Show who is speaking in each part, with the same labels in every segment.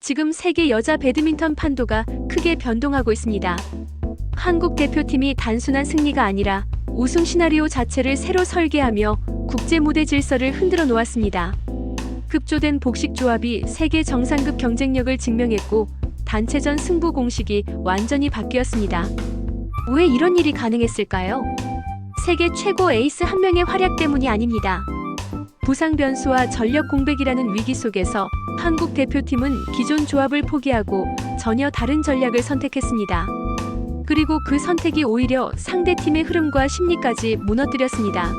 Speaker 1: 지금 세계 여자 배드민턴 판도가 크게 변동하고 있습니다. 한국 대표팀이 단순한 승리가 아니라 우승 시나리오 자체를 새로 설계하며 국제 무대 질서를 흔들어 놓았습니다. 급조된 복식 조합이 세계 정상급 경쟁력을 증명했고 단체전 승부 공식이 완전히 바뀌었습니다. 왜 이런 일이 가능했을까요? 세계 최고 에이스 한 명의 활약 때문이 아닙니다. 부상 변수와 전력 공백이라는 위기 속에서 한국 대표팀은 기존 조합을 포기하고 전혀 다른 전략을 선택했습니다. 그리고 그 선택이 오히려 상대팀의 흐름과 심리까지 무너뜨렸습니다.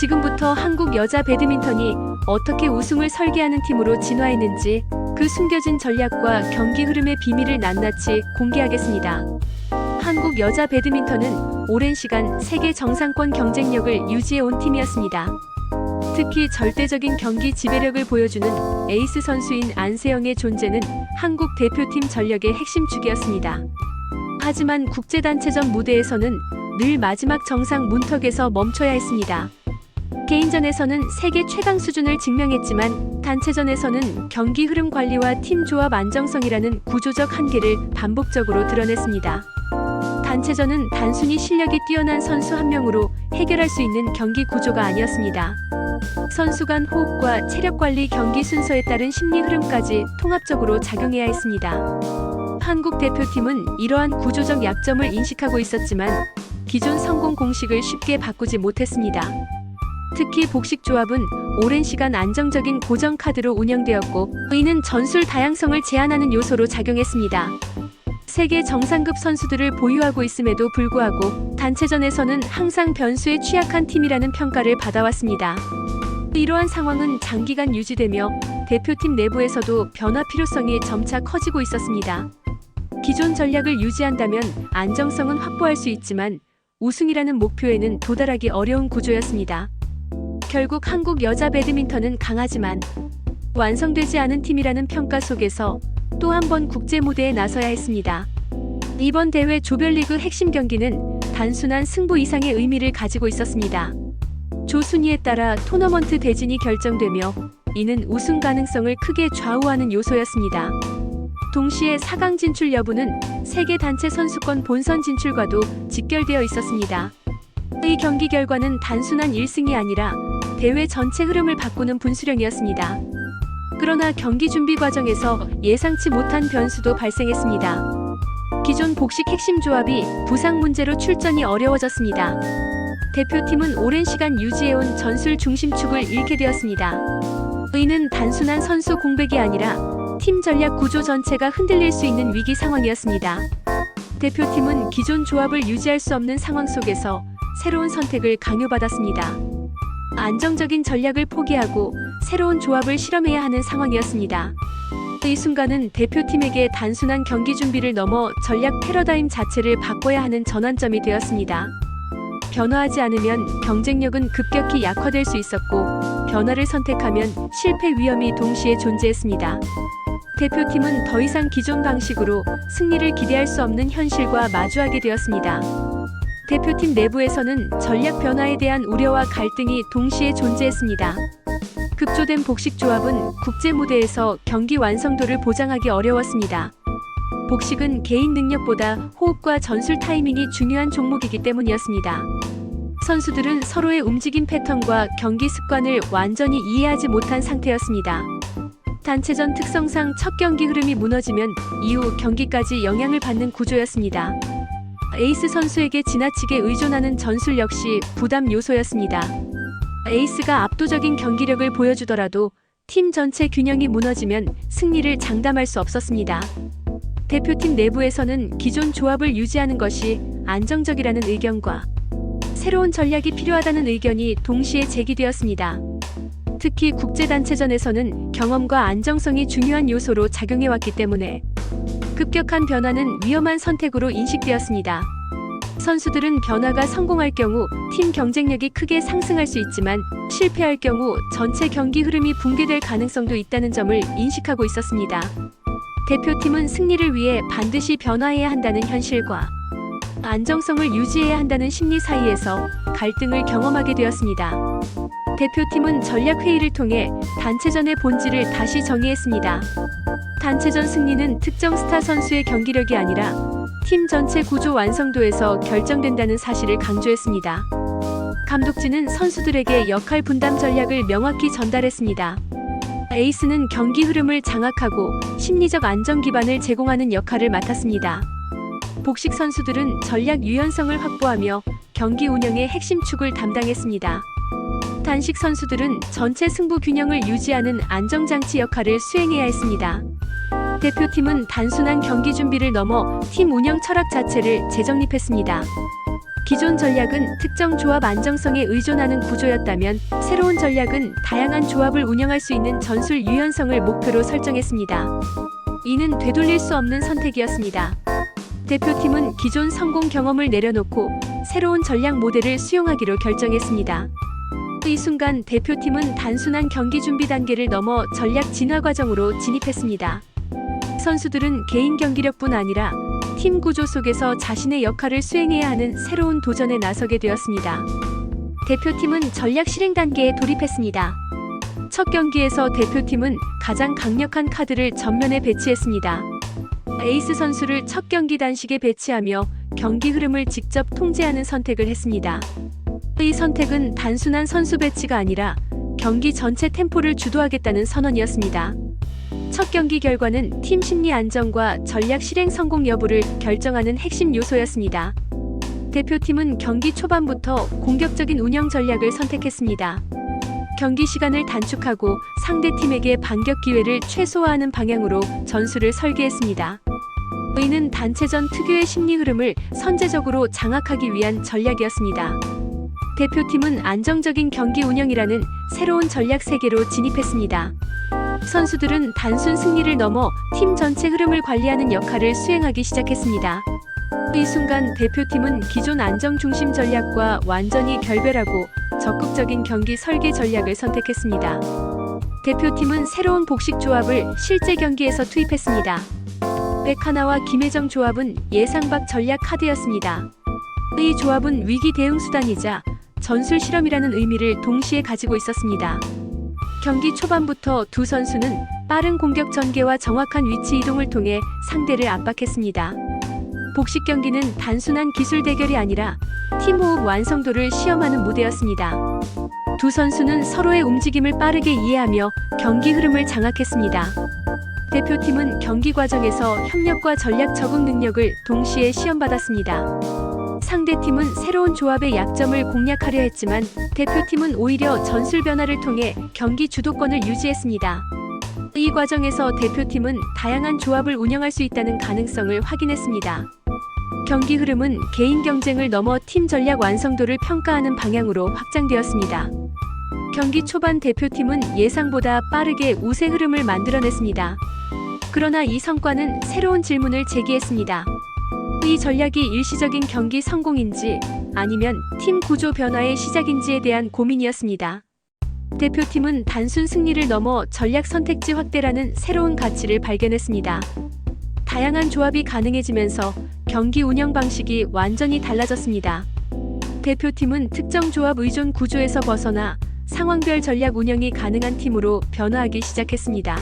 Speaker 1: 지금부터 한국 여자 배드민턴이 어떻게 우승을 설계하는 팀으로 진화했는지 그 숨겨진 전략과 경기 흐름의 비밀을 낱낱이 공개하겠습니다. 한국 여자 배드민턴은 오랜 시간 세계 정상권 경쟁력을 유지해온 팀이었습니다. 특히 절대적인 경기 지배력을 보여주는 에이스 선수인 안세영의 존재는 한국 대표팀 전력의 핵심축이었습니다. 하지만 국제단체전 무대에서는 늘 마지막 정상 문턱에서 멈춰야 했습니다. 개인전에서는 세계 최강 수준을 증명했지만 단체전에서는 경기 흐름 관리와 팀 조합 안정성이라는 구조적 한계를 반복적으로 드러냈습니다. 단체전은 단순히 실력이 뛰어난 선수 한 명으로 해결할 수 있는 경기 구조가 아니었습니다. 선수 간 호흡과 체력 관리, 경기 순서에 따른 심리 흐름까지 통합적으로 작용해야 했습니다. 한국 대표팀은 이러한 구조적 약점을 인식하고 있었지만 기존 성공 공식을 쉽게 바꾸지 못했습니다. 특히 복식 조합은 오랜 시간 안정적인 고정 카드로 운영되었고 이는 전술 다양성을 제한하는 요소로 작용했습니다. 세계 정상급 선수들을 보유하고 있음에도 불구하고 단체전에서는 항상 변수에 취약한 팀이라는 평가를 받아왔습니다. 이러한 상황은 장기간 유지되며 대표팀 내부에서도 변화 필요성이 점차 커지고 있었습니다. 기존 전략을 유지한다면 안정성은 확보할 수 있지만 우승이라는 목표에는 도달하기 어려운 구조였습니다. 결국 한국 여자 배드민턴은 강하지만 완성되지 않은 팀이라는 평가 속에서 또 한 번 국제 무대에 나서야 했습니다. 이번 대회 조별리그 핵심 경기는 단순한 승부 이상의 의미를 가지고 있었습니다. 조 순위에 따라 토너먼트 대진이 결정되며 이는 우승 가능성을 크게 좌우하는 요소였습니다. 동시에 4강 진출 여부는 세계 단체 선수권 본선 진출과도 직결되어 있었습니다. 이 경기 결과는 단순한 1승이 아니라 대회 전체 흐름을 바꾸는 분수령이었습니다. 그러나 경기 준비 과정에서 예상치 못한 변수도 발생했습니다. 기존 복식 핵심 조합이 부상 문제로 출전이 어려워졌습니다. 대표팀은 오랜 시간 유지해온 전술 중심축을 잃게 되었습니다. 이는 단순한 선수 공백이 아니라 팀 전략 구조 전체가 흔들릴 수 있는 위기 상황이었습니다. 대표팀은 기존 조합을 유지할 수 없는 상황 속에서 새로운 선택을 강요받았습니다. 안정적인 전략을 포기하고 새로운 조합을 실험해야 하는 상황이었습니다. 이 순간은 대표팀에게 단순한 경기 준비를 넘어 전략 패러다임 자체를 바꿔야 하는 전환점이 되었습니다. 변화하지 않으면 경쟁력은 급격히 약화될 수 있었고 변화를 선택하면 실패 위험이 동시에 존재했습니다. 대표팀은 더 이상 기존 방식으로 승리를 기대할 수 없는 현실과 마주하게 되었습니다. 대표팀 내부에서는 전략 변화에 대한 우려와 갈등이 동시에 존재했습니다. 급조된 복식 조합은 국제 무대에서 경기 완성도를 보장하기 어려웠습니다. 복식은 개인 능력보다 호흡과 전술 타이밍이 중요한 종목이기 때문이었습니다. 선수들은 서로의 움직임 패턴과 경기 습관을 완전히 이해하지 못한 상태였습니다. 단체전 특성상 첫 경기 흐름이 무너지면 이후 경기까지 영향을 받는 구조였습니다. 에이스 선수에게 지나치게 의존하는 전술 역시 부담 요소였습니다. 에이스가 압도적인 경기력을 보여주더라도 팀 전체 균형이 무너지면 승리를 장담할 수 없었습니다. 대표팀 내부에서는 기존 조합을 유지하는 것이 안정적이라는 의견과 새로운 전략이 필요하다는 의견이 동시에 제기되었습니다. 특히 국제단체전에서는 경험과 안정성이 중요한 요소로 작용해왔기 때문에 급격한 변화는 위험한 선택으로 인식되었습니다. 선수들은 변화가 성공할 경우 팀 경쟁력이 크게 상승할 수 있지만 실패할 경우 전체 경기 흐름이 붕괴될 가능성도 있다는 점을 인식하고 있었습니다. 대표팀은 승리를 위해 반드시 변화해야 한다는 현실과 안정성을 유지해야 한다는 심리 사이에서 갈등을 경험하게 되었습니다. 대표팀은 전략회의를 통해 단체전의 본질을 다시 정의했습니다. 단체전 승리는 특정 스타 선수의 경기력이 아니라 팀 전체 구조 완성도에서 결정된다는 사실을 강조했습니다. 감독진은 선수들에게 역할 분담 전략을 명확히 전달했습니다. 에이스는 경기 흐름을 장악하고 심리적 안정 기반을 제공하는 역할을 맡았습니다. 복식 선수들은 전략 유연성을 확보하며 경기 운영의 핵심 축을 담당했습니다. 단식 선수들은 전체 승부 균형을 유지하는 안정장치 역할을 수행해야 했습니다. 대표팀은 단순한 경기 준비를 넘어 팀 운영 철학 자체를 재정립했습니다. 기존 전략은 특정 조합 안정성에 의존하는 구조였다면 새로운 전략은 다양한 조합을 운영할 수 있는 전술 유연성을 목표로 설정했습니다. 이는 되돌릴 수 없는 선택이었습니다. 대표팀은 기존 성공 경험을 내려놓고 새로운 전략 모델을 수용하기로 결정했습니다. 이 순간 대표팀은 단순한 경기 준비 단계를 넘어 전략 진화 과정으로 진입했습니다. 선수들은 개인 경기력뿐 아니라 팀 구조 속에서 자신의 역할을 수행해야 하는 새로운 도전에 나서게 되었습니다. 대표팀은 전략 실행 단계에 돌입했습니다. 첫 경기에서 대표팀은 가장 강력한 카드를 전면에 배치했습니다. 에이스 선수를 첫 경기 단식에 배치하며 경기 흐름을 직접 통제하는 선택을 했습니다. 이 선택은 단순한 선수 배치가 아니라 경기 전체 템포를 주도하겠다는 선언이었습니다. 첫 경기 결과는 팀 심리 안정과 전략 실행 성공 여부를 결정하는 핵심 요소였습니다. 대표팀은 경기 초반부터 공격적인 운영 전략을 선택했습니다. 경기 시간을 단축하고 상대팀에게 반격 기회를 최소화하는 방향으로 전술을 설계했습니다. 이는 단체전 특유의 심리 흐름을 선제적으로 장악하기 위한 전략이었습니다. 대표팀은 안정적인 경기 운영이라는 새로운 전략 세계로 진입했습니다. 선수들은 단순 승리를 넘어 팀 전체 흐름을 관리하는 역할을 수행하기 시작했습니다. 이 순간 대표팀은 기존 안정 중심 전략과 완전히 결별하고 적극적인 경기 설계 전략을 선택했습니다. 대표팀은 새로운 복식 조합을 실제 경기에서 투입했습니다. 백하나와 김혜정 조합은 예상 밖 전략 카드였습니다. 이 조합은 위기 대응 수단이자 전술 실험이라는 의미를 동시에 가지고 있었습니다. 경기 초반부터 두 선수는 빠른 공격 전개와 정확한 위치 이동을 통해 상대를 압박했습니다. 복식 경기는 단순한 기술 대결이 아니라 팀호흡 완성도를 시험하는 무대였습니다. 두 선수는 서로의 움직임을 빠르게 이해하며 경기 흐름을 장악했습니다. 대표팀은 경기 과정에서 협력과 전략 적응 능력을 동시에 시험받았습니다. 상대팀은 새로운 조합의 약점을 공략하려 했지만 대표팀은 오히려 전술 변화를 통해 경기 주도권을 유지했습니다. 이 과정에서 대표팀은 다양한 조합을 운영할 수 있다는 가능성을 확인했습니다. 경기 흐름은 개인 경쟁을 넘어 팀 전략 완성도를 평가하는 방향으로 확장되었습니다. 경기 초반 대표팀은 예상보다 빠르게 우세 흐름을 만들어냈습니다. 그러나 이 성과는 새로운 질문을 제기했습니다. 이 전략이 일시적인 경기 성공인지 아니면 팀 구조 변화의 시작인지에 대한 고민이었습니다. 대표팀은 단순 승리를 넘어 전략 선택지 확대라는 새로운 가치를 발견했습니다. 다양한 조합이 가능해지면서 경기 운영 방식이 완전히 달라졌습니다. 대표팀은 특정 조합 의존 구조에서 벗어나 상황별 전략 운영이 가능한 팀으로 변화하기 시작했습니다.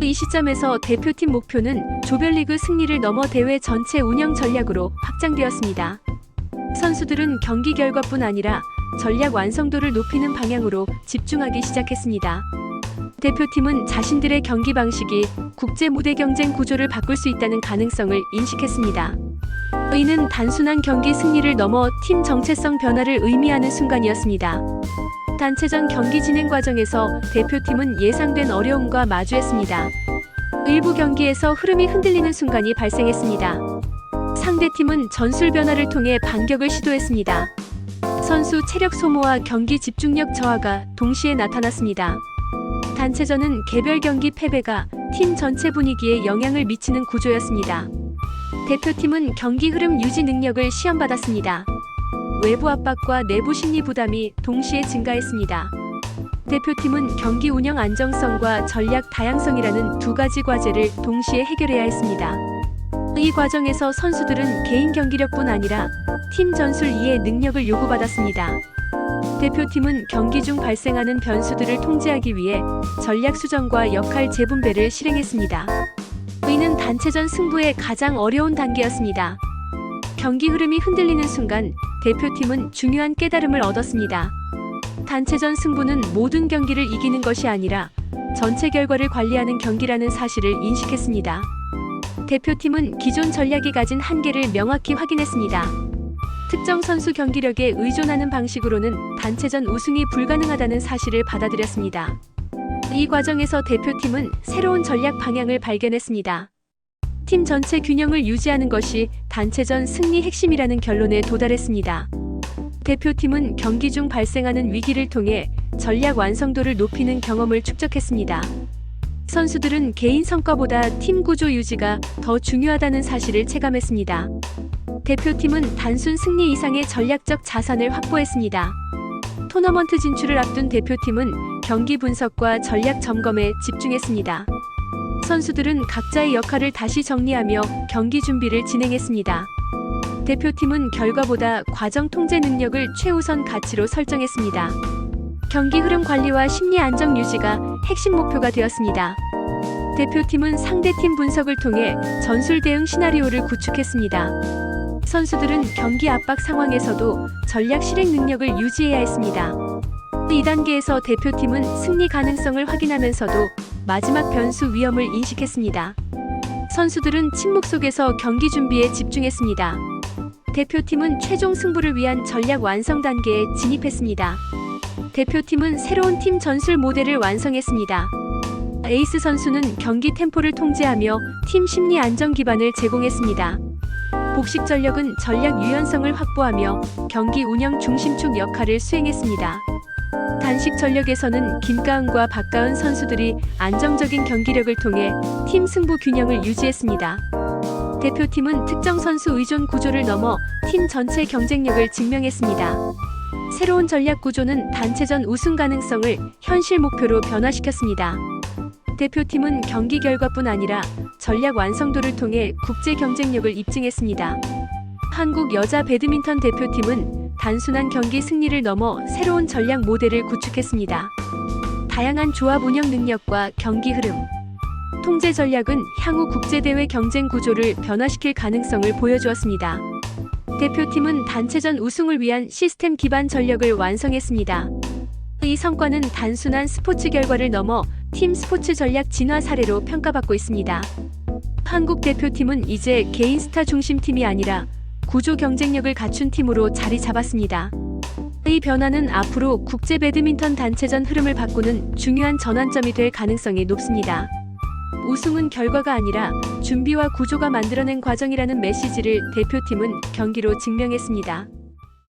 Speaker 1: 이 시점에서 대표팀 목표는 조별리그 승리를 넘어 대회 전체 운영 전략으로 확장되었습니다. 선수들은 경기 결과뿐 아니라 전략 완성도를 높이는 방향으로 집중하기 시작했습니다. 대표팀은 자신들의 경기 방식이 국제 무대 경쟁 구조를 바꿀 수 있다는 가능성을 인식했습니다. 이는 단순한 경기 승리를 넘어 팀 정체성 변화를 의미하는 순간이었습니다. 단체전 경기 진행 과정에서 대표팀은 예상된 어려움과 마주했습니다. 일부 경기에서 흐름이 흔들리는 순간이 발생했습니다. 상대팀은 전술 변화를 통해 반격을 시도했습니다. 선수 체력 소모와 경기 집중력 저하가 동시에 나타났습니다. 단체전은 개별 경기 패배가 팀 전체 분위기에 영향을 미치는 구조였습니다. 대표팀은 경기 흐름 유지 능력을 시험받았습니다. 외부 압박과 내부 심리 부담이 동시에 증가했습니다. 대표팀은 경기 운영 안정성과 전략 다양성이라는 두 가지 과제를 동시에 해결해야 했습니다. 이 과정에서 선수들은 개인 경기력뿐 아니라 팀 전술 이해 능력을 요구받았습니다. 대표팀은 경기 중 발생하는 변수들을 통제하기 위해 전략 수정과 역할 재분배를 실행했습니다. 이는 단체전 승부의 가장 어려운 단계였습니다. 경기 흐름이 흔들리는 순간 대표팀은 중요한 깨달음을 얻었습니다. 단체전 승부는 모든 경기를 이기는 것이 아니라 전체 결과를 관리하는 경기라는 사실을 인식했습니다. 대표팀은 기존 전략이 가진 한계를 명확히 확인했습니다. 특정 선수 경기력에 의존하는 방식으로는 단체전 우승이 불가능하다는 사실을 받아들였습니다. 이 과정에서 대표팀은 새로운 전략 방향을 발견했습니다. 팀 전체 균형을 유지하는 것이 단체전 승리 핵심이라는 결론에 도달했습니다. 대표팀은 경기 중 발생하는 위기를 통해 전략 완성도를 높이는 경험을 축적했습니다. 선수들은 개인 성과보다 팀 구조 유지가 더 중요하다는 사실을 체감했습니다. 대표팀은 단순 승리 이상의 전략적 자산을 확보했습니다. 토너먼트 진출을 앞둔 대표팀은 경기 분석과 전략 점검에 집중했습니다. 선수들은 각자의 역할을 다시 정리하며 경기 준비를 진행했습니다. 대표팀은 결과보다 과정 통제 능력을 최우선 가치로 설정했습니다. 경기 흐름 관리와 심리 안정 유지가 핵심 목표가 되었습니다. 대표팀은 상대팀 분석을 통해 전술 대응 시나리오를 구축했습니다. 선수들은 경기 압박 상황에서도 전략 실행 능력을 유지해야 했습니다. 이 단계에서 대표팀은 승리 가능성을 확인하면서도 마지막 변수 위험을 인식했습니다. 선수들은 침묵 속에서 경기 준비에 집중했습니다. 대표팀은 최종 승부를 위한 전략 완성 단계에 진입했습니다. 대표팀은 새로운 팀 전술 모델을 완성했습니다. 에이스 선수는 경기 템포를 통제하며 팀 심리 안정 기반을 제공했습니다. 복식 전력은 전략 유연성을 확보하며 경기 운영 중심축 역할을 수행했습니다. 단식 전력에서는 김가은과 박가은 선수들이 안정적인 경기력을 통해 팀 승부 균형을 유지했습니다. 대표팀은 특정 선수 의존 구조를 넘어 팀 전체 경쟁력을 증명했습니다. 새로운 전략 구조는 단체전 우승 가능성을 현실 목표로 변화시켰습니다. 대표팀은 경기 결과뿐 아니라 전략 완성도를 통해 국제 경쟁력을 입증했습니다. 한국 여자 배드민턴 대표팀은 단순한 경기 승리를 넘어 새로운 전략 모델을 구축했습니다. 다양한 조합 운영 능력과 경기 흐름, 통제 전략은 향후 국제대회 경쟁 구조를 변화시킬 가능성을 보여주었습니다. 대표팀은 단체전 우승을 위한 시스템 기반 전력을 완성했습니다. 이 성과는 단순한 스포츠 결과를 넘어 팀 스포츠 전략 진화 사례로 평가받고 있습니다. 한국 대표팀은 이제 개인 스타 중심 팀이 아니라 구조 경쟁력을 갖춘 팀으로 자리 잡았습니다. 이 변화는 앞으로 국제 배드민턴 단체전 흐름을 바꾸는 중요한 전환점이 될 가능성이 높습니다. 우승은 결과가 아니라 준비와 구조가 만들어낸 과정이라는 메시지를 대표팀은 경기로 증명했습니다.